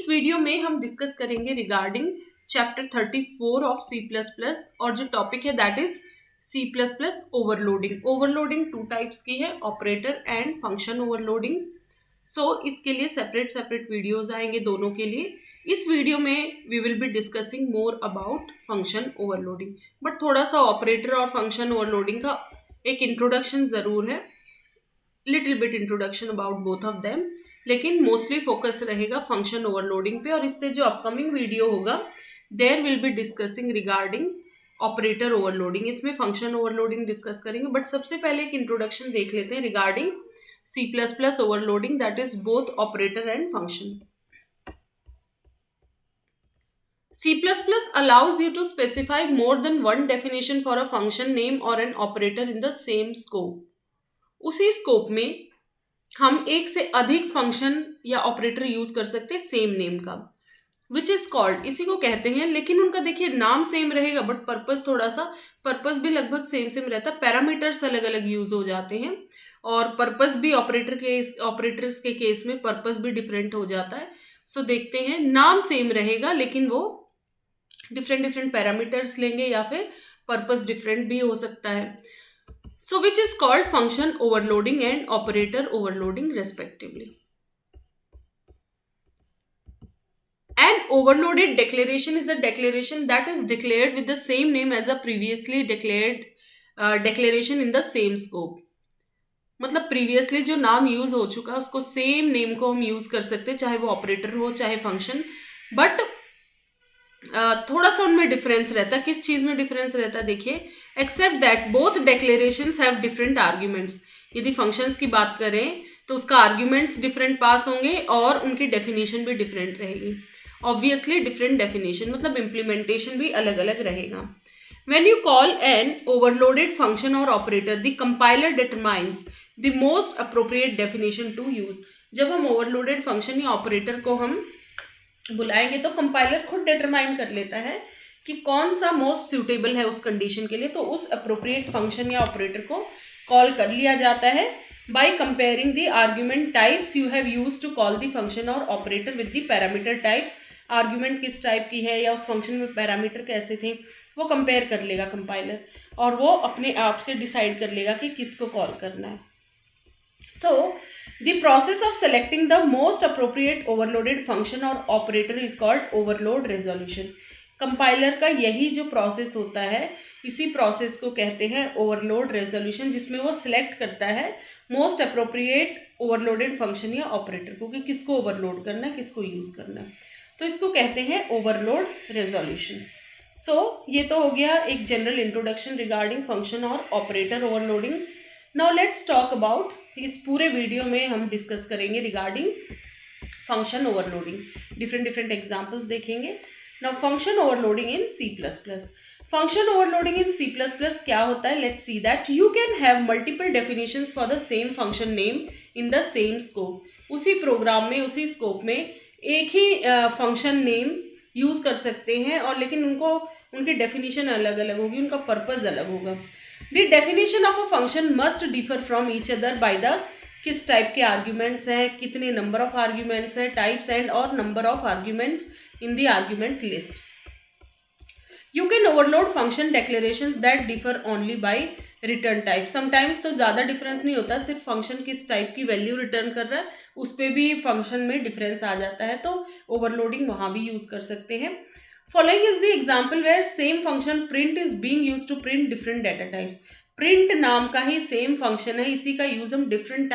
इस वीडियो में हम डिस्कस करेंगे रिगार्डिंग चैप्टर 34 ऑफ C++ और जो टॉपिक है that is C++ overloading. Overloading two types की है, ऑपरेटर एंड फंक्शन ओवरलोडिंग। सो इसके लिए सेपरेट सेपरेट वीडियोज आएंगे दोनों के लिए। इस वीडियो में we will be discussing more about function overloading, but थोड़ा सा ऑपरेटर और फंक्शन ओवरलोडिंग का एक इंट्रोडक्शन जरूर है, little bit introduction about both of them, लेकिन मोस्टली फोकस रहेगा फंक्शन ओवरलोडिंग पे। और इससे जो अपकमिंग वीडियो होगा there will be discussing regarding operator overloading. इसमें फंक्शन ओवरलोडिंग डिस्कस करेंगे, बट सबसे पहले एक इंट्रोडक्शन देख लेते हैं regarding C++ overloading, that is both operator and function. C++ allows you to specify more than one definition for a function name or an operator in the same scope. उसी scope में हम एक से अधिक function या operator use कर सकते हैं सेम नेम का, विच इज कॉल्ड, इसी को कहते हैं। लेकिन उनका देखिए नाम सेम रहेगा बट पर्पस थोड़ा सा, पर्पस भी लगभग सेम सेम रहता है, पैरामीटर्स अलग अलग यूज हो जाते हैं और पर्पस भी ऑपरेटर्स के केस में पर्पस भी डिफरेंट हो जाता है। सो देखते हैं, नाम सेम रहेगा लेकिन वो डिफरेंट पैरामीटर्स लेंगे या फिर पर्पस डिफरेंट भी हो सकता है। So which is called function overloading and operator overloading respectively. An overloaded declaration is a declaration that is declared with the same name as a previously declared declaration in the same scope. मतलब previously जो नाम use हो चुका है उसको same name को हम use कर सकते हैं, चाहे वो ऑपरेटर हो चाहे फंक्शन, बट थोड़ा सा उनमें डिफरेंस रहता है। किस चीज में डिफरेंस रहता है देखिए, except that both declarations have different arguments. यदि फंक्शंस की बात करें तो उसका आर्ग्यूमेंट्स डिफरेंट पास होंगे और उनकी डेफिनेशन भी डिफरेंट रहेगी। ऑब्वियसली डिफरेंट डेफिनेशन मतलब इम्प्लीमेंटेशन भी अलग अलग रहेगा। When you call an overloaded function or operator, the compiler determines the most appropriate definition to use. जब हम overloaded function या operator को हम बुलाएंगे तो कंपाइलर खुद डिटरमाइन कर लेता है कि कौन सा मोस्ट सुटेबल है उस कंडीशन के लिए, तो उस अप्रोप्रिएट फंक्शन या ऑपरेटर को कॉल कर लिया जाता है by comparing the argument types you have used to call the function और operator with the parameter types. Argument किस टाइप की है या उस फंक्शन में पैरामीटर कैसे थे वो कंपेयर कर लेगा कंपाइलर और वो अपने आप से डिसाइड कर लेगा कि किसको कॉल करना है। So, the process of selecting the most appropriate overloaded function or operator is called overload resolution. Compiler का यही जो प्रोसेस होता है, इसी प्रोसेस को कहते हैं ओवरलोड रेजोल्यूशन, जिसमें वो सिलेक्ट करता है मोस्ट अप्रोप्रिएट ओवरलोडेड फंक्शन या ऑपरेटर को कि किसको ओवरलोड करना है, किसको यूज करना है, तो इसको कहते हैं ओवरलोड रेजोल्यूशन। सो ये तो हो गया एक जनरल इंट्रोडक्शन रिगार्डिंग फंक्शन और operator overloading. Now let's talk about, इस पूरे वीडियो में हम डिस्कस करेंगे regarding function overloading, different examples देखेंगे। Now function overloading in C++। Function overloading in C++ क्या होता है, let's see that you can have multiple definitions for the same function name in the same scope. उसी programme में उसी scope में एक ही function name use कर सकते हैं और लेकिन उनकी डेफिनेशन अलग अलग होगी, उनका पर्पस अलग होगा। The definition of a function must differ from each other by the किस टाइप के आर्ग्यूमेंट्स हैं, कितने नंबर ऑफ आर्ग्यूमेंट्स हैं, टाइप्स एंड और number of arguments in the argument list. You can overload function declarations that differ only by return type. Sometimes तो ज़्यादा difference नहीं होता, सिर्फ फंक्शन किस टाइप की वैल्यू रिटर्न कर रहा है उस पर भी फंक्शन में डिफरेंस आ जाता है, तो ओवरलोडिंग वहाँ भी यूज कर सकते हैं। Following is the example where same function print is being used to print different data types. Print नाम का ही सेम फंक्शन है, इसी का यूज हम डिफरेंट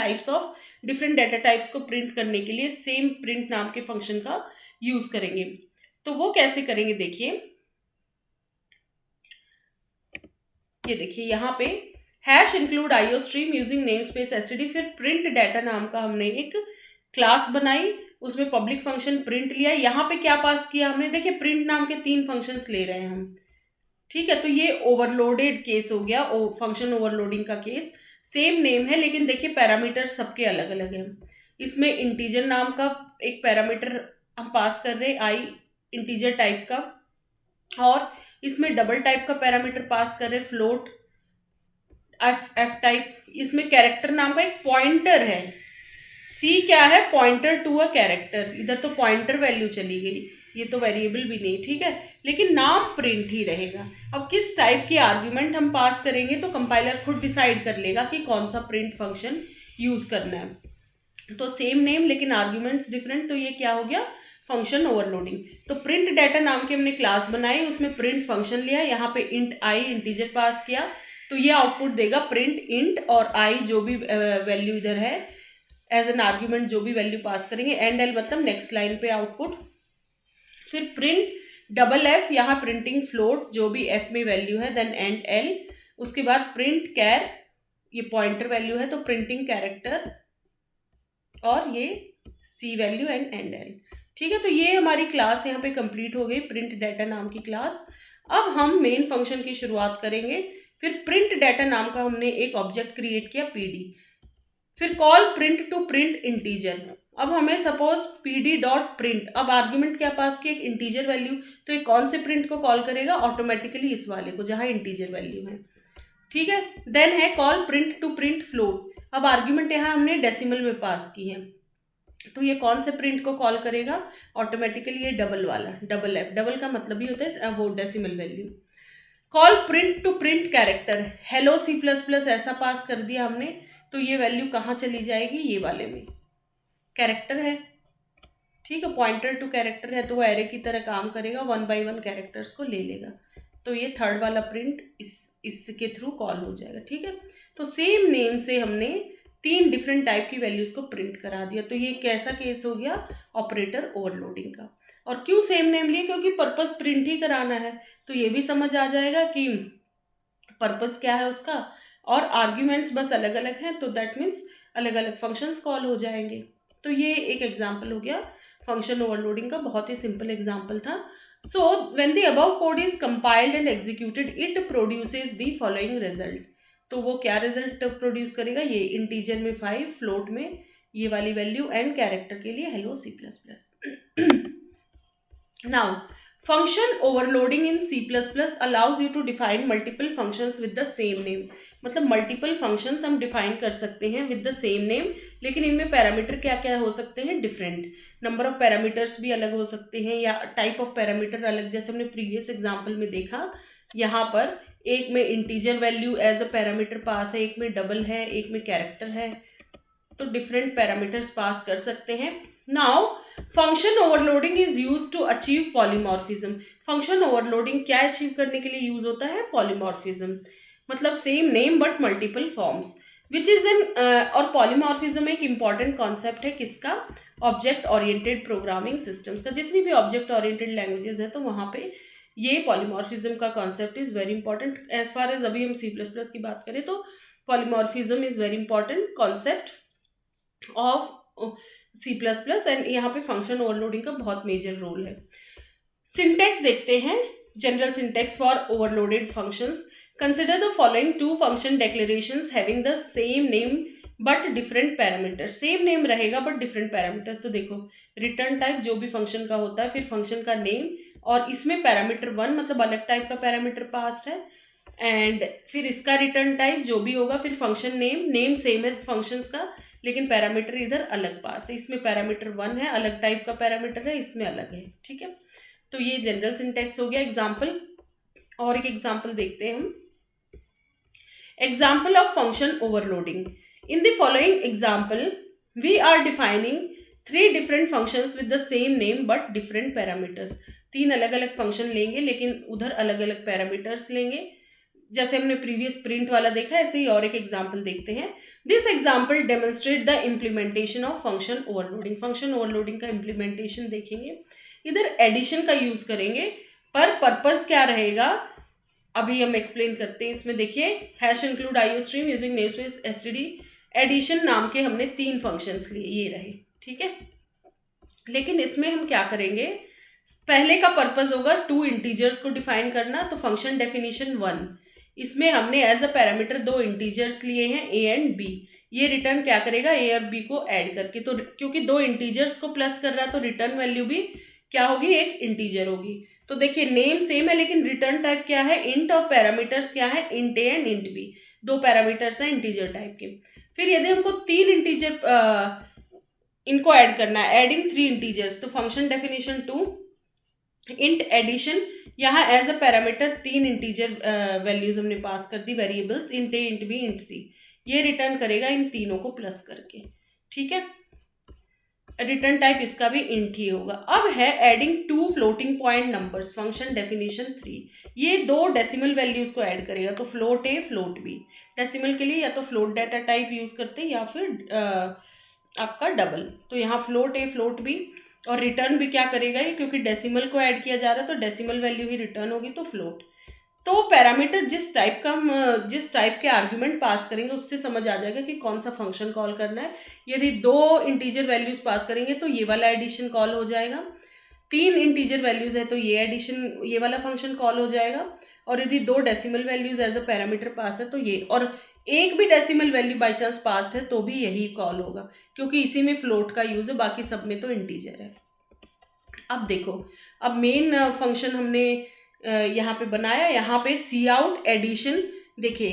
डाटा टाइप्स को प्रिंट करने के लिए सेम प्रिंट नाम के फंक्शन का यूज करेंगे। तो वो कैसे करेंगे देखिए, ये देखिए यहाँ पे hash include IO stream using namespace STD, फिर प्रिंट डाटा नाम का हमने एक क्लास बनाई, उसमें पब्लिक फंक्शन प्रिंट लिया। यहाँ पे क्या पास किया हमने, देखिए प्रिंट नाम के 3 फंक्शंस ले रहे हैं हम, ठीक है, तो ये ओवरलोडेड केस हो गया, फंक्शन ओवरलोडिंग का केस। सेम नेम है लेकिन देखिए पैरामीटर सबके अलग अलग हैं। इसमें इंटीजर नाम का एक पैरामीटर हम पास कर रहे आई इंटीजर टाइप का, और इसमें डबल टाइप का पैरामीटर पास कर रहे फ्लोट एफ टाइप। इसमें कैरेक्टर नाम का एक पॉइंटर है, सी क्या है, पॉइंटर टू अ कैरेक्टर, इधर तो पॉइंटर वैल्यू चली गई, ये तो वेरिएबल भी नहीं, ठीक है, लेकिन नाम प्रिंट ही रहेगा। अब किस टाइप की आर्ग्यूमेंट हम पास करेंगे तो कंपाइलर खुद डिसाइड कर लेगा कि कौन सा प्रिंट फंक्शन यूज करना है। तो सेम नेम लेकिन आर्ग्यूमेंट्स डिफरेंट, तो ये क्या हो गया, फंक्शन ओवरलोडिंग। तो प्रिंट डाटा नाम की हमने क्लास बनाई, उसमें प्रिंट फंक्शन लिया, यहाँ पे इंट आई इंटीजर पास किया, तो ये आउटपुट देगा प्रिंट इंट और आई जो भी वैल्यू इधर है एज एन आर्ग्यूमेंट, जो भी वैल्यू पास करेंगे, एंड एल मतलब नेक्स्ट लाइन पे आउटपुट। फिर प्रिंट डबल एफ, यहाँ प्रिंटिंग फ्लोट जो भी एफ में वैल्यू है, देन एंड एल, उसके बाद प्रिंट कैर, ये पॉइंटर वैल्यू है तो प्रिंटिंग कैरेक्टर, और ये सी वैल्यू एंड एल। ठीक है, तो ये हमारी क्लास यहाँ पे कंप्लीट हो गई, प्रिंट डाटा नाम की क्लास। अब हम मेन फंक्शन की शुरुआत करेंगे। फिर प्रिंट डाटा नाम का हमने एक ऑब्जेक्ट क्रिएट किया पीडी, फिर call print to print integer. अब हमें सपोज पीडी डॉट प्रिंट, अब आर्ग्यूमेंट क्या पास की, एक इंटीजर वैल्यू, तो ये कौन से प्रिंट को कॉल करेगा, ऑटोमेटिकली इस वाले को जहां इंटीजर वैल्यू है, ठीक है। देन है call print to print float, अब आर्ग्यूमेंट यहाँ हमने डेसिमल में पास की है, तो ये कौन से प्रिंट को कॉल करेगा, ऑटोमेटिकली ये डबल वाला, डबल एफ, डबल का मतलब ही होता है वो decimal value. Call print to print character, hello C plus plus ऐसा पास कर दिया हमने, तो ये वैल्यू कहाँ चली जाएगी, ये वाले में, कैरेक्टर है, ठीक है, पॉइंटर टू कैरेक्टर है तो वो एरे की तरह काम करेगा, 1 by 1 कैरेक्टर्स को ले लेगा, तो ये थर्ड वाला प्रिंट इसके थ्रू कॉल हो जाएगा, ठीक है। तो सेम नेम से हमने 3 डिफरेंट टाइप की वैल्यूज को प्रिंट करा दिया, तो ये कैसा केस हो गया, ऑपरेटर ओवरलोडिंग का। और क्यों सेम नेम लिए, क्योंकि पर्पस प्रिंट ही कराना है, तो ये भी समझ आ जाएगा कि पर्पस क्या है उसका, और आर्ग्यूमेंट्स बस अलग अलग हैं, तो दैट मीन्स अलग अलग फंक्शंस कॉल हो जाएंगे। तो ये एक एग्जाम्पल हो गया फंक्शन ओवरलोडिंग का, बहुत ही सिंपल एग्जाम्पल था। So when the above code is compiled and executed it produces the following result, तो वो क्या रिजल्ट प्रोड्यूस करेगा, ये इंटीजर में 5, फ्लोट में ये वाली वैल्यू, एंड कैरेक्टर के लिए hello C plus plus. Now function overloading in C++ allows you to define multiple functions with the same name, मतलब मल्टीपल फंक्शंस हम डिफाइन कर सकते हैं विद द सेम नेम, लेकिन इनमें पैरामीटर क्या क्या हो सकते हैं, डिफरेंट, नंबर ऑफ पैरामीटर्स भी अलग हो सकते हैं, या टाइप ऑफ पैरामीटर अलग, जैसे हमने प्रीवियस एग्जाम्पल में देखा, यहाँ पर एक में integer value as a parameter pass है, एक में डबल है, एक में कैरेक्टर है, तो डिफरेंट पैरामीटर्स पास कर सकते हैं। Now function overloading is use to achieve polymorphism, function overloading क्या अचीव करने के लिए यूज होता है, पॉलीमॉर्फिज्म, मतलब same name but multiple forms, which is an, और पॉलीमॉर्फिज्म एक इंपॉर्टेंट कॉन्सेप्ट है किसका, ऑब्जेक्ट ओरिएंटेड प्रोग्रामिंग सिस्टम्स का, जितनी भी ऑब्जेक्ट ओरिएंटेड लैंग्वेजेस है तो वहाँ पे ये पॉलीमॉर्फिज्म का concept is very important. As far as अभी हम C++ की बात करें तो polymorphism is very important concept of C++, and यहाँ पे फंक्शन ओवरलोडिंग का बहुत मेजर रोल है। सिंटेक्स देखते हैं, general syntax for overloaded functions, consider the following 2 function declarations having the same name but different parameters, same name रहेगा but different parameters, तो देखो रिटर्न टाइप जो भी फंक्शन का होता है, फिर फंक्शन का नेम, और इसमें पैरामीटर 1 मतलब अलग टाइप का पैरामीटर पास है, एंड फिर इसका रिटर्न टाइप जो भी होगा, फिर फंक्शन नेम सेम है फंक्शंस का, लेकिन पैरामीटर इधर अलग पास है, इसमें पैरामीटर 1 है, अलग टाइप का पैरामीटर है, इसमें अलग है, ठीक है। तो ये जनरल सिंटेक्स हो गया। एग्जाम्पल, और एक एग्जाम्पल देखते हैं हम, example of function overloading, in the following example we are defining 3 different functions with the same name but different parameters, 3 अलग अलग फंक्शन लेंगे लेकिन उधर अलग अलग पैरामीटर्स लेंगे, जैसे हमने प्रीवियस प्रिंट वाला देखा, ऐसे ही और एक एग्जाम्पल देखते हैं। This example demonstrate the implementation of function overloading, function overloading का इम्प्लीमेंटेशन देखेंगे, इधर एडिशन का यूज करेंगे, पर पर्पस क्या रहेगा अभी हम एक्सप्लेन करते हैं। इसमें देखिए hash include IO stream using namespace STD, addition नाम के हमने 3 फंक्शंस लिए, ये रहे, ठीक है। लेकिन इसमें हम क्या करेंगे, पहले का पर्पस होगा 2 इंटीजर्स को डिफाइन करना, तो फंक्शन डेफिनेशन 1, इसमें हमने एज अ पैरामीटर 2 इंटीजर्स लिए हैं a एंड b, ये रिटर्न क्या करेगा, a और b को ऐड करके, तो क्योंकि 2 इंटीजर्स को प्लस कर रहा है तो रिटर्न वैल्यू भी क्या होगी, एक इंटीजर होगी। तो देखिए नेम सेम है लेकिन रिटर्न टाइप क्या है, इंट, और पैरामीटर्स क्या है, int a and int b, 2 parameters हैं इंटीजर टाइप के। फिर यदि हमको 3 इंटीजर इनको ऐड करना है, एडिंग थ्री इंटीजर्स। तो function definition two int addition, यहाँ एज अ पैरामीटर तीन इंटीजर वैल्यूज हमने पास कर दी, variables int A, int B, int C. ये रिटर्न करेगा इन तीनों को प्लस करके, ठीक है। रिटर्न टाइप इसका भी इंट ही होगा। अब है adding two floating point numbers, function definition three. ये दो डेसिमल वैल्यूज को ऐड करेगा, तो float A float B. Decimal के लिए या तो फ्लोट डाटा टाइप यूज करते हैं या फिर आपका डबल। तो यहाँ फ्लोट ए फ्लोट बी, और रिटर्न भी क्या करेगा ये, क्योंकि डेसिमल को ऐड किया जा रहा है तो डेसिमल वैल्यू ही रिटर्न होगी, तो फ्लोट। तो पैरामीटर जिस टाइप का हम जिस टाइप के आर्ग्यूमेंट पास करेंगे उससे समझ आ जाएगा कि कौन सा फंक्शन कॉल करना है। यदि दो इंटीजर वैल्यूज पास करेंगे तो ये वाला एडिशन कॉल हो जाएगा, तीन इंटीजर वैल्यूज है तो ये एडिशन, ये वाला फंक्शन कॉल हो जाएगा। और यदि दो decimal values as a parameter pass है तो ये, और एक भी decimal value by chance pass है तो भी यही कॉल होगा, क्योंकि इसी में फ्लोट का यूज है, बाकी सब में तो इंटीजर है। अब देखो, अब मेन फंक्शन हमने यहाँ पे बनाया, यहाँ पे सी आउट एडिशन। देखिए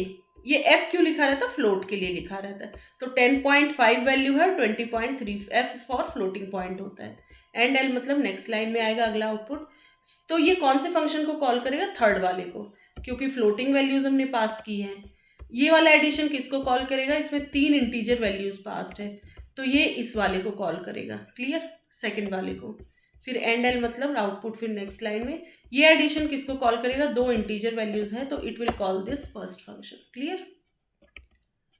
ये एफ क्यों लिखा रहता है, फ्लोट के लिए लिखा रहता है। तो 10.5 वैल्यू है, 20.3 एफ फॉर फ्लोटिंग पॉइंट होता है। एंड एल मतलब नेक्स्ट लाइन में आएगा अगला आउटपुट। तो ये कौन से फंक्शन को कॉल करेगा, थर्ड वाले को, क्योंकि फ्लोटिंग वैल्यूज हमने पास की है। ये वाला एडिशन किसको कॉल करेगा, इसमें तीन इंटीजर वैल्यूज पास्ड है तो ये इस वाले को कॉल करेगा, क्लियर, सेकंड वाले को। फिर एंड एल मतलब आउटपुट फिर नेक्स्ट लाइन में। ये एडिशन किसको कॉल करेगा, दो इंटीजर वैल्यूज है तो it will call this first function, clear.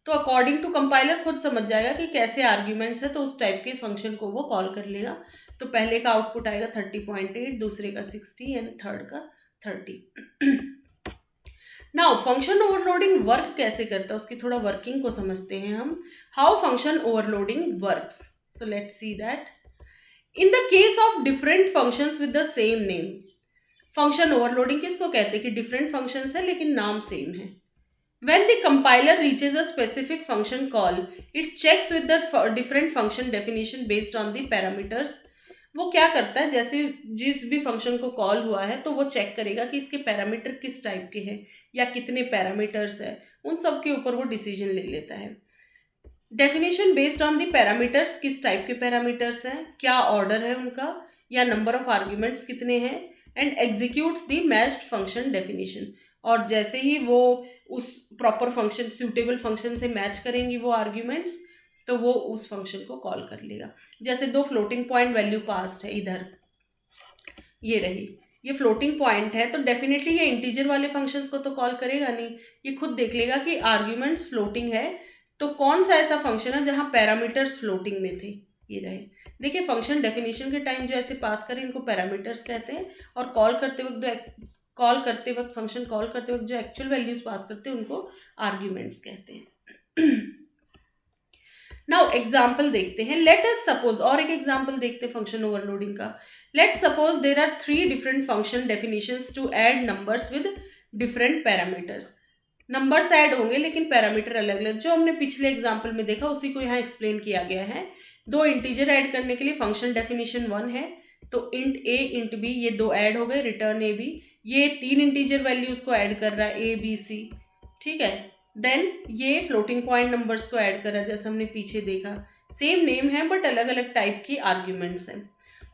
तो अकॉर्डिंग टू कंपाइलर खुद समझ जाएगा कि कैसे आर्ग्यूमेंट्स है तो उस टाइप के फंक्शन को वो कॉल कर लेगा। तो पहले का आउटपुट आएगा 30.8, दूसरे का 60 एंड थर्ड का 30। नाउ फंक्शन ओवरलोडिंग वर्क कैसे करता है, उसकी थोड़ा वर्किंग को समझते हैं हम। How function overloading works, so let's see that. In the case of different functions with the same name, function overloading किसको कहते हैं कि डिफरेंट फंक्शंस है लेकिन नाम सेम है। When the compiler reaches a specific function call, it checks with the different function definition based on the parameters. वो क्या करता है, जैसे जिस भी फंक्शन को कॉल हुआ है तो वो चेक करेगा कि इसके पैरामीटर किस टाइप के हैं या कितने पैरामीटर्स है, उन सब के ऊपर वो डिसीजन ले लेता है। Definition based on the parameters, किस टाइप के पैरामीटर्स हैं, क्या ऑर्डर है उनका, या नंबर ऑफ आर्ग्यूमेंट्स कितने हैं, and executes the matched function definition. और जैसे ही वो उस प्रॉपर फंक्शन, सूटेबल फंक्शन से मैच करेंगी वो आर्ग्यूमेंट्स, तो वो उस फंक्शन को कॉल कर लेगा। जैसे दो फ्लोटिंग पॉइंट वैल्यू पास्ट है, इधर ये रही, ये फ्लोटिंग पॉइंट है तो डेफिनेटली ये इंटीजर वाले फंक्शंस को तो कॉल करेगा नहीं, ये खुद देख लेगा कि आर्ग्यूमेंट्स फ्लोटिंग है तो कौन सा ऐसा फंक्शन है जहाँ पैरामीटर्स फ्लोटिंग में थे, ये रहे। देखिए फंक्शन डेफिनेशन के टाइम जो ऐसे पास करें इनको पैरामीटर्स कहते हैं, और कॉल करते वक्त फंक्शन कॉल करते वक्त जो एक्चुअल वैल्यूज पास करते हैं उनको आर्ग्यूमेंट्स कहते हैं। नाउ एग्जाम्पल देखते हैं। लेट अस सपोज, और एक एग्जाम्पल देखते हैं फंक्शन ओवरलोडिंग का। Let suppose there are three different function definitions to add numbers with different parameters. Numbers add होंगे लेकिन पैरामीटर अलग अलग, जो हमने पिछले एग्जाम्पल में देखा उसी को यहाँ एक्सप्लेन किया गया है। दो इंटीजर ऐड करने के लिए फंक्शन डेफिनेशन 1 है, तो इंट ए इंट बी ये दो ऐड हो गए, रिटर्न ए बी। ये तीन इंटीजर वैल्यूज को ऐड कर रहा है, ए बी सी, ठीक है। देन ये फ्लोटिंग पॉइंट नंबर्स को ऐड कर रहा है, जैसे हमने पीछे देखा, सेम नेम है बट अलग अलग टाइप की आर्ग्यूमेंट्स हैं।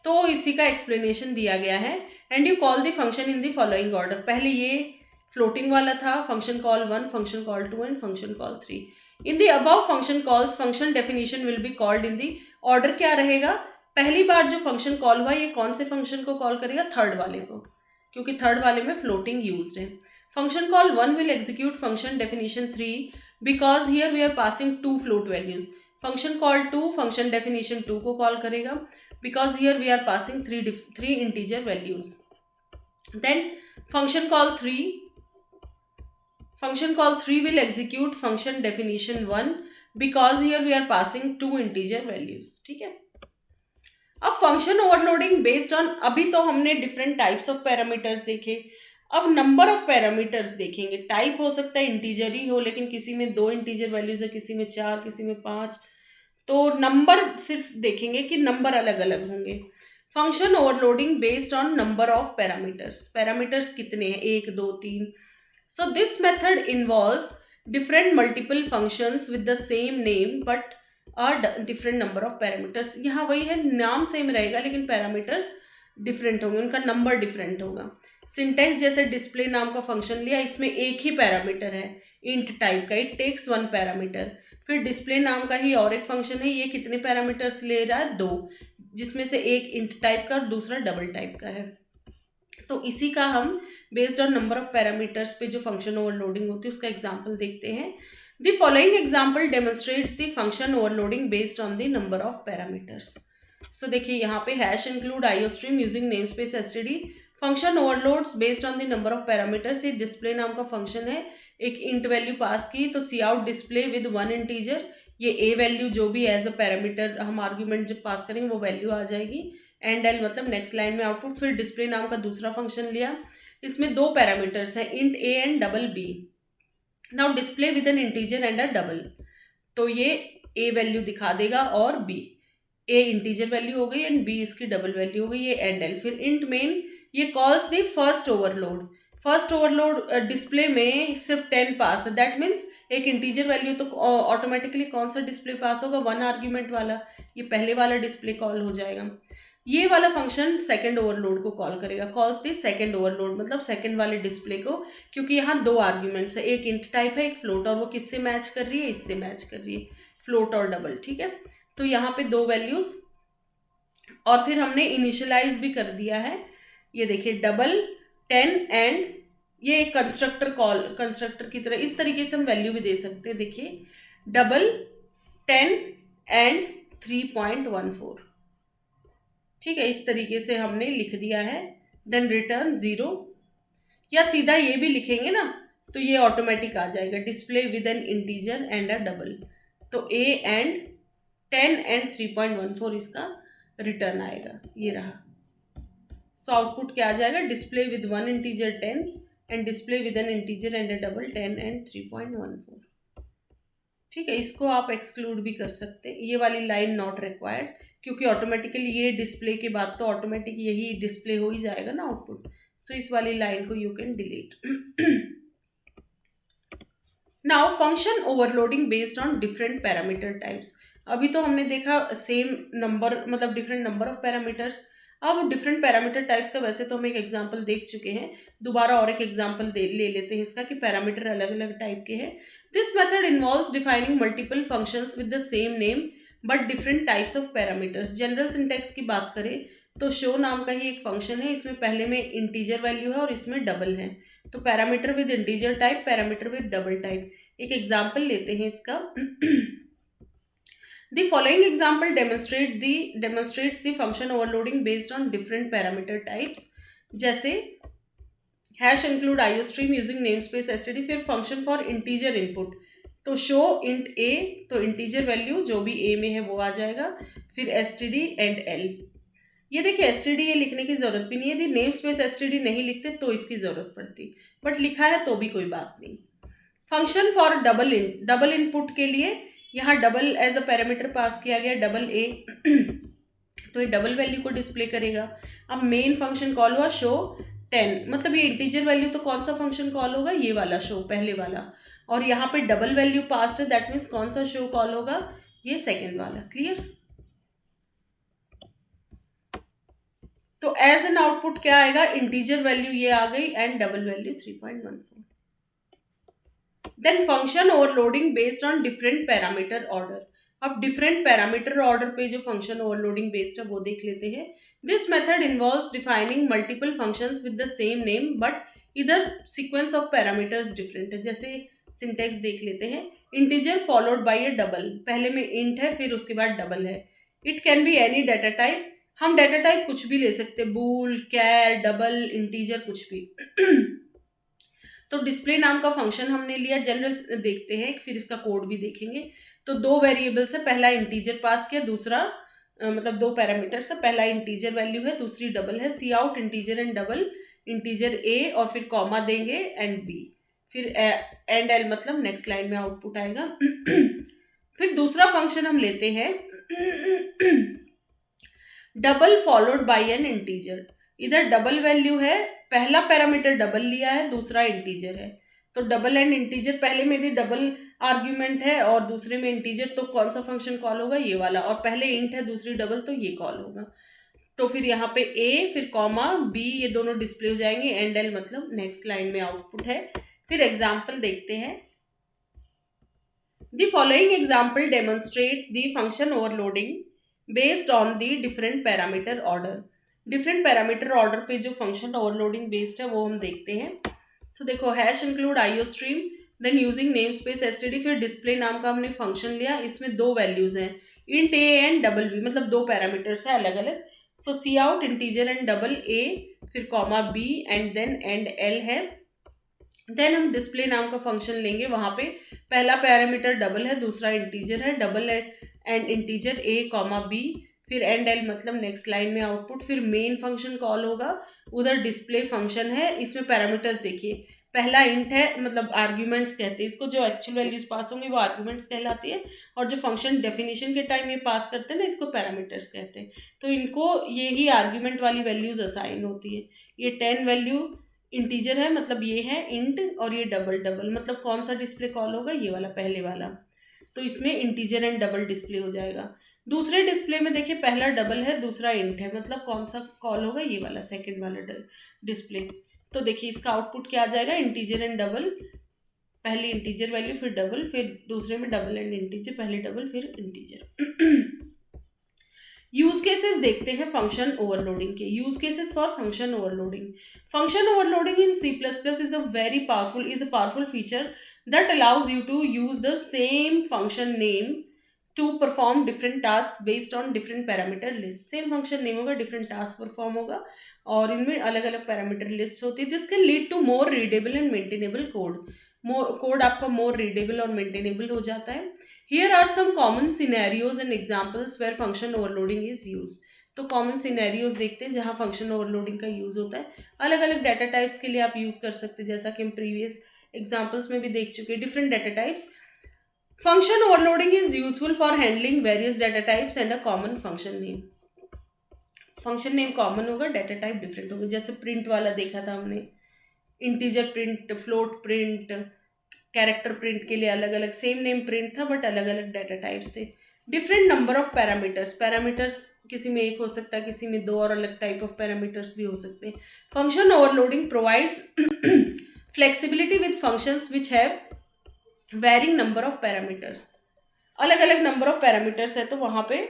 तो इसी का एक्सप्लेनेशन दिया गया है। And you call the function in the following order. पहले ये फ्लोटिंग वाला था, function call 1, function call 2 and function call 3। In the above function calls function definition will be called in the order. क्या रहेगा, पहली बार जो फंक्शन कॉल हुआ ये कौन से फंक्शन को कॉल करेगा, थर्ड वाले को, क्योंकि थर्ड वाले में फ्लोटिंग यूज्ड है। Function call 1 will execute function definition 3 because here we are passing two float values. Function call 2 function definition 2 को कॉल करेगा because here we are passing three integer values. Then function call 3 will execute function definition 1 because here we are passing two integer values, ठीक है। अब function overloading based on, अभी तो हमने different types of parameters देखे, अब number of parameters देखेंगे। Type हो सकता है इंटीजर ही हो, लेकिन किसी में दो इंटीजर वैल्यूज है, किसी में 4, किसी में 5, तो नंबर सिर्फ देखेंगे कि नंबर अलग अलग होंगे। Function overloading based on number of parameters, parameters कितने हैं, 1 2 3। So this method involves different multiple functions with the same name but और डिफरेंट नंबर ऑफ पैरामीटर्स। यहाँ वही है, नाम सेम रहेगा लेकिन पैरामीटर्स डिफरेंट होंगे, उनका नंबर डिफरेंट होगा। सिंटैक्स जैसे डिस्प्ले नाम का फंक्शन लिया, इसमें एक ही पैरामीटर है इंट टाइप का, इट टेक्स 1 पैरामीटर। फिर डिस्प्ले नाम का ही और एक फंक्शन है, ये कितने पैरामीटर्स ले रहा है, 2, जिसमें से एक इंट टाइप का और दूसरा डबल टाइप का है। तो इसी का हम based on number of parameters पे जो फंक्शन ओवरलोडिंग होती है उसका एग्जांपल देखते हैं। The following example demonstrates the function overloading based on the number of parameters. So देखिए यहाँ पे hash include iostream using namespace std, function overloads based on the number of parameters. ये display नाम का function है, एक int value pass की तो C out display with 1 integer, ये ए वैल्यू जो भी एज अ पैरामीटर हम आर्ग्यूमेंट जब पास करेंगे वो वैल्यू आ जाएगी। एंड एल मतलब नेक्स्ट लाइन में आउटपुट। फिर डिस्प्ले नाम का दूसरा फंक्शन लिया, इसमें 2 पैरामीटर्स हैं, int A and double B. Now display with an integer and a double, तो ये ए वैल्यू दिखा देगा और बी, ए इंटीजर वैल्यू हो गई एंड बी इसकी डबल वैल्यू हो गई, ये एंड एल। फिर इंट मेन, ये calls the first overload. First overload display में सिर्फ 10 पास है, दैट मीन्स एक इंटीजर वैल्यू तो ऑटोमेटिकली कौन सा डिस्प्ले पास होगा, 1 आर्ग्यूमेंट वाला, ये पहले वाला डिस्प्ले कॉल हो जाएगा। ये वाला फंक्शन सेकंड ओवरलोड को कॉल करेगा, कॉल्स दी सेकंड ओवरलोड मतलब सेकंड वाले डिस्प्ले को, क्योंकि यहाँ 2 आर्ग्यूमेंट्स है, एक इंट टाइप है एक फ्लोट, और वो किससे मैच कर रही है, इससे मैच कर रही है, फ्लोट और डबल। ठीक है, तो यहाँ पे 2 वैल्यूज, और फिर हमने इनिशियलाइज भी कर दिया है। ये देखिए डबल 10 एंड ये एक कंस्ट्रक्टर कॉल, कंस्ट्रक्टर की तरह इस तरीके से हम वैल्यू भी दे सकते हैं। देखिए डबल 10 एंड 3.14, ठीक है, इस तरीके से हमने लिख दिया है। देन रिटर्न 0, या सीधा ये भी लिखेंगे ना तो ये ऑटोमेटिक आ जाएगा, display with an integer and a double, तो ए एंड 10 एंड 3.14 इसका रिटर्न आएगा, ये रहा। सो आउटपुट क्या आ जाएगा, display with 1 integer 10 and display with an integer and a double 10 and 3.14। ठीक है, इसको आप एक्सक्लूड भी कर सकते हैं, ये वाली लाइन नॉट रिक्वायर्ड, क्योंकि ऑटोमेटिकली ये डिस्प्ले के बाद तो ऑटोमेटिक यही डिस्प्ले हो ही जाएगा ना आउटपुट। सो इस वाली लाइन को you can delete. Now function overloading based on different parameter types. अभी तो हमने देखा सेम नंबर मतलब डिफरेंट नंबर ऑफ पैरामीटर्स, अब डिफरेंट पैरामीटर टाइप्स का वैसे तो हम एक एग्जांपल देख चुके हैं, दोबारा और एक एग्जांपल ले लेते हैं इसका कि पैरामीटर अलग अलग टाइप के हैं। This method involves defining multiple functions with the same name but different types of parameters. General syntax की बात करें तो शो नाम का ही एक फंक्शन है, इसमें पहले में इंटीजर वैल्यू है और इसमें डबल है, तो parameter with integer type, parameter with double type. एक एग्जांपल लेते हैं इसका। The following example demonstrates the function overloading based on different parameter types, जैसे hash include iostream using namespace STD, फिर फंक्शन फॉर इंटीजर इनपुट, तो show int ए, तो integer value जो भी ए में है वो आ जाएगा, फिर एसटीडी एंड एल। ये देखिए एसटीडी ये लिखने की जरूरत भी नहीं है, यदि नेम स्पेस एसटीडी नहीं लिखते तो इसकी जरूरत पड़ती, बट लिखा है तो भी कोई बात नहीं। फंक्शन फॉर डबल इनपुट के लिए यहाँ double as a parameter pass किया गया, डबल ए, तो ये डबल वैल्यू को डिस्प्ले करेगा। अब मेन फंक्शन कॉल हुआ शो 10, मतलब ये इंटीजर वैल्यू तो कौन सा फंक्शन कॉल होगा, ये वाला शो पहले वाला, और यहाँ पे डबल वैल्यू पास्ट है, दैट मीन्स कौन सा शो कॉल होगा, ये सेकेंड वाला। क्लियर? तो एज एन आउटपुट क्या आएगा, इंटीजर वैल्यू ये आ गई and double value 3.14। Then function overloading based on different parameter order. अब डिफरेंट पैरामीटर ऑर्डर पे जो फंक्शन ओवरलोडिंग बेस्ड है वो देख लेते हैं। This method involves defining multiple functions with the same name but इधर सीक्वेंस ऑफ पैरामीटर्स डिफरेंट है। जैसे सिंटेक्स देख लेते हैं, integer followed by a double, पहले में इंट है फिर उसके बाद डबल है। It can be any data type, हम डाटा टाइप कुछ भी ले सकते हैं, बूल, कैर, डबल, इंटीजर, कुछ भी। तो डिस्प्ले नाम का फंक्शन हमने लिया, जनरल देखते हैं फिर इसका कोड भी देखेंगे। तो 2 वेरिएबल से पहला इंटीजर पास किया, दूसरा मतलब 2 पैरामीटर से, पहला इंटीजर वैल्यू है दूसरी डबल है, cout integer and double, integer a और फिर कॉमा देंगे एंड बी, फिर एंड एल मतलब नेक्स्ट लाइन में आउटपुट आएगा। फिर दूसरा फंक्शन हम लेते हैं double followed by an integer. इधर डबल वैल्यू है, पहला पैरामीटर डबल लिया है, दूसरा इंटीजर है, तो डबल एंड इंटीजर, पहले में यदि डबल आर्ग्यूमेंट है और दूसरे में इंटीजर, तो कौन सा फंक्शन कॉल होगा, ये वाला, और पहले इंट है दूसरी डबल, तो ये कॉल होगा। तो फिर यहाँ पे ए फिर कॉमा बी ये दोनों डिस्प्ले हो जाएंगे, एंड एल मतलब नेक्स्ट लाइन में आउटपुट है। फिर एग्जाम्पल देखते हैं। The following example demonstrates the function overloading based on the different parameter order. Different parameter order पे जो function overloading based है वो हम देखते हैं। So देखो hash include IOStream, then using namespace std, फिर display नाम का हमने function लिया, इसमें दो values हैं int a and double b, मतलब दो parameters हैं अलग अलग। So cout integer and double a फिर comma b and then end l है। देन हम डिस्प्ले नाम का फंक्शन लेंगे, वहां पे पहला पैरामीटर डबल है, दूसरा इंटीजर है, double and integer A comma B, फिर एंड एल मतलब नेक्स्ट लाइन में आउटपुट, फिर मेन फंक्शन कॉल होगा, उधर डिस्प्ले फंक्शन है, इसमें पैरामीटर्स देखिए, पहला इंट है मतलब आर्ग्यूमेंट्स कहते हैं इसको, जो एक्चुअल वैल्यूज पास होंगे वो आर्ग्यूमेंट्स कहलाती है, और जो फंक्शन डेफिनेशन के टाइम ये पास करते हैं ना इसको पैरामीटर्स कहते हैं। तो इनको ये ही आर्ग्यूमेंट वाली वैल्यूज असाइन होती है। ये 10 वैल्यू इंटीजर है मतलब ये है इंट, और ये डबल डबल मतलब कौन सा डिस्प्ले कॉल होगा, ये वाला पहले वाला, तो इसमें इंटीजर एंड डबल डिस्प्ले हो जाएगा। दूसरे डिस्प्ले में देखिए पहला डबल है दूसरा इंट है, मतलब कौन सा कॉल होगा, ये वाला सेकंड वाला डिस्प्ले। तो देखिए इसका आउटपुट क्या आ जाएगा, इंटीजर एंड डबल, पहली इंटीजर वैल्यू फिर डबल, फिर दूसरे में डबल एंड इंटीजर, पहले डबल फिर इंटीजर। यूज केसेस देखते हैं फंक्शन ओवरलोडिंग के। Use cases for function overloading. Function overloading in C++ is a powerful feature that allows you to use the same function name to perform different tasks based on different parameter list। Same function name होगा, different task perform होगा, और इनमें अलग अलग parameter list होती है। This can lead to more readable and maintainable code. Code आपका more readable और मेंटेनेबल हो जाता है। Here are some common scenarios and examples where function overloading is used। तो कॉमन सिनेरियोज देखते हैं जहां फंक्शन ओवरलोडिंग का यूज होता है। अलग अलग डाटा टाइप्स के लिए आप यूज कर सकते हैं, जैसा कि हम प्रीवियस एग्जांपल्स में भी देख चुके हैं, different data types. Function overloading is useful for handling various data types and a common function name. Function name common होगा, डाटा टाइप डिफरेंट होगा, जैसे प्रिंट वाला देखा था हमने, integer print, float print, character print के लिए अलग अलग सेम नेम प्रिंट था बट अलग अलग डाटा टाइप्स थे। डिफरेंट नंबर ऑफ पैरामीटर्स किसी में एक हो सकता है, किसी में दो, और अलग टाइप ऑफ पैरामीटर्स भी हो सकते हैं। Function overloading provides flexibility with functions which have varying number of parameters. अलग अलग नंबर ऑफ पैरामीटर्स है तो वहां पे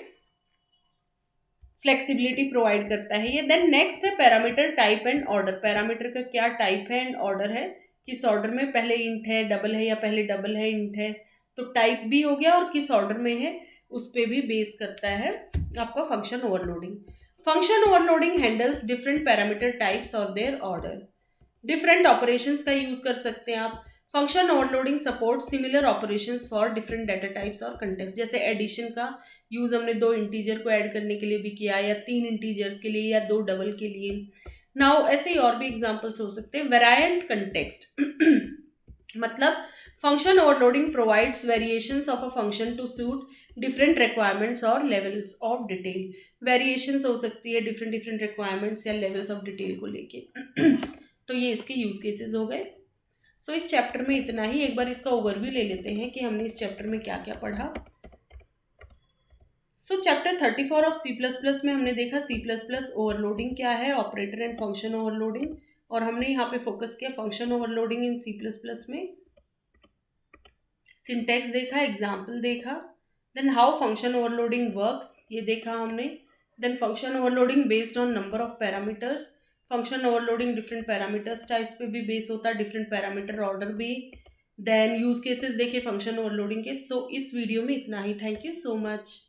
फ्लेक्सिबिलिटी प्रोवाइड करता है ये। देन नेक्स्ट है parameter type and order. Parameter का क्या टाइप है एंड ऑर्डर है, किस ऑर्डर में, पहले इंट है डबल है या पहले डबल है इंट है, तो टाइप भी हो गया, और किस ऑर्डर में है उस पर भी बेस करता है आपका function overloading. Function overloading handles different parameter types और देयर ऑर्डर। डिफरेंट ऑपरेशंस का यूज कर सकते हैं आप। Function overloading support similar operations for different data types और कंटेक्स्ट। जैसे एडिशन का यूज हमने दो इंटीजर को ऐड करने के लिए भी किया, या तीन इंटीजर्स के लिए, या दो डबल के लिए। नाउ ऐसे ही और भी एग्जांपल्स हो सकते हैं। वेरायंट कंटेक्स्ट मतलब function overloading provides variations of a function to suit different requirements और लेवल्स ऑफ डिटेल। वेरिएशंस हो सकती है डिफरेंट रिक्वायरमेंट्स या लेवल्स ऑफ डिटेल को लेके। तो ये इसके यूज केसेस हो गए। सो इस चैप्टर में इतना ही। एक बार इसका ओवरव्यू ले लेते हैं कि हमने इस चैप्टर में क्या क्या पढ़ा। सो चैप्टर 34 ऑफ C++ में हमने देखा C++ ओवरलोडिंग क्या है, ऑपरेटर एंड फंक्शन ओवरलोडिंग, और हमने यहाँ पे फोकस किया फंक्शन ओवरलोडिंग इन C++ में। सिंटैक्स देखा, एग्जाम्पल देखा, then how function overloading works ये देखा हमने, then function overloading based on number of parameters. Function overloading different parameters types पे भी बेस होता है, डिफरेंट पैरामीटर ऑर्डर भी। देन यूज केसेस देखे फंक्शन ओवरलोडिंग के। सो इस वीडियो में इतना ही। Thank you so much.